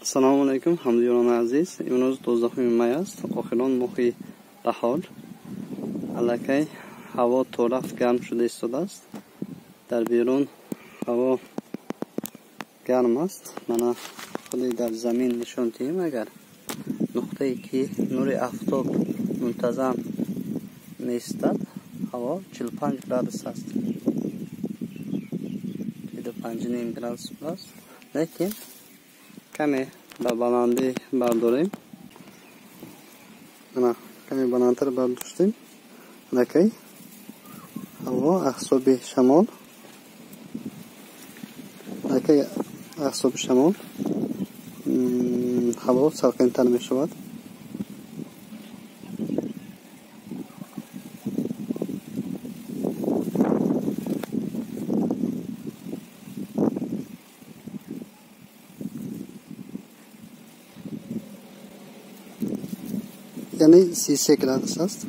Assalomu alaykum hamyurona aziz. Imroz 12 may است. Oxiron mohi bahor. Allakay havo to'liq garm shуда istodaست. Dar berun havo garm است. Mana xuddi dar zamin nishon dihim agar nuqtai ki nuri aftob muntazam neistad havo 45 gradus است. 45 gradus plus. Lekin kami ba balandi bardorim. Mana kami balandtar bardostim. Allakay havo ahsobi shamol. Allakay ahsobi shamol. Havo salqintar meshavad. Yani 30 gradus است.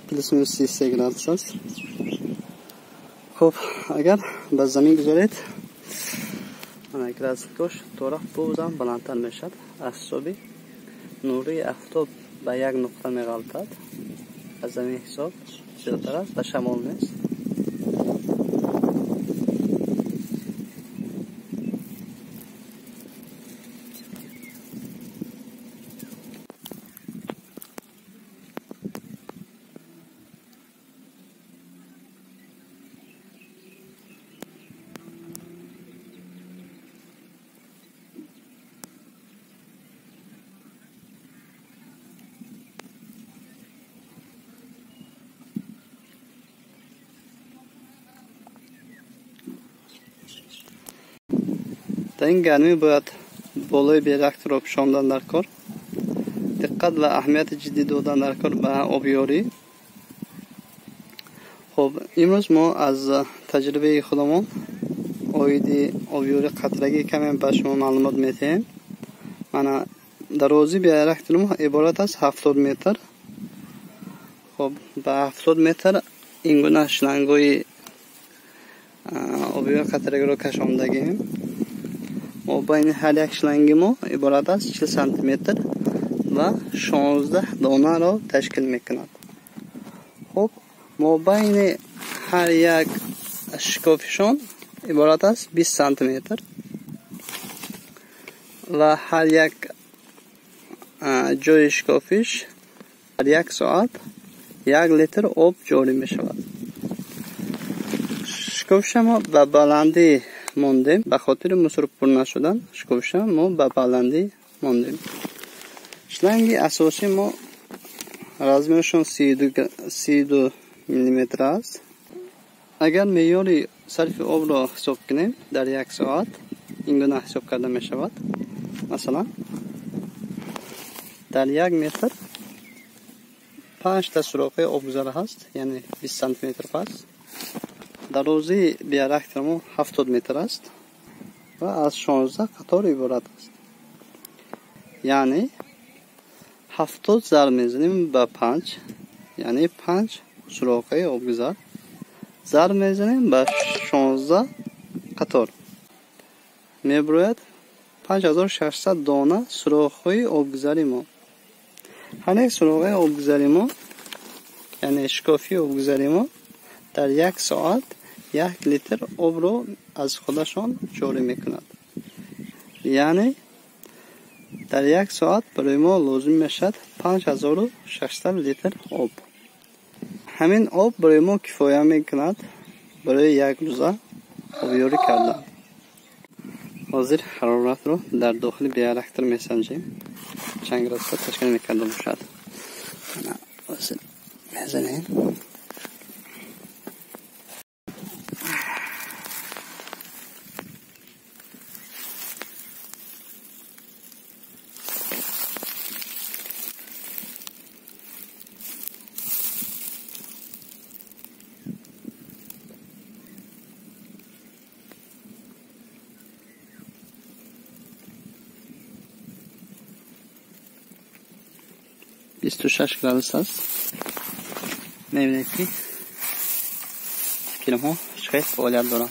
Plus minus 30 gradus است. خب اگر به زمین گذارید من اگر از توش طرف بوزم بلندتر میشد. اعصابی نوری آفتاب به یک نقطه میغلطد. از زمین حساب زیادتر است و شمال نیست. در این گرمی باید بالای بیرکت را پوشاندن در کار. دقت و اهمیت جدی دادن در کار به آبیاری. خب امروز ما از تجربه خودمون اویدی آبیاری قطرگی کمی به شما معلومات میتیم. من درازی بیرکت ما عبارت از 70 متر. خب به 70 متر این گونه شلنگوی آبیاری قطرگی رو کشاندگیم. و بین هر یک شلنگ ما عبارت از 40 سانتی متر و 16 دانه را تشکیل میکند. خب ما بین هر یک شکافشان عبارت از 20 سانتی متر و هر یک جای شکافش هر یک ساعت 1 لیتر آب جاری می شود. شکافش ما به بلندی موندیم. به خاطر مصرف پر نشدن شکافش ما به بلندی موندیم. شلنگ اساسی ما رزمشون 32 میلیمتر است. اگر معیار صرف آب را حساب کنیم در یک ساعت این گونه حساب کرده می شود. مثلا در 1 متر 5 تا سوراخ آبگذار هست، یعنی 20 سانتی متر پس. درازی بیرکت ما 70 متر است و از 16 قطار عبارت است. یعنی 70 ضرب میزنیم به 5، یعنی 5 سوراخ آبگذار ضرب میزنیم به 16 قطار میبروید 5600 دانه سوراخ آبگذاری ما. هر یک سوراخ آبگذاری ما یعنی شکافی آبگذاری ما در 1 ساعت 1 لیتر آب را از خودشان جاری میکند. یعنی در 1 ساعت برای ما لازم میشد 5600 لیتر آب. همین آب برای ما کفایه میکند برای یک روزه آبیاری کردن. حاضر حرارت را در داخل بیرکتر میسنجیم. چند گراد تشکیل میکرده باشد. حاضر میزنیم. بیست و 6 گرادوس است. میبینید که کلمه شکایت فعالیت دارم.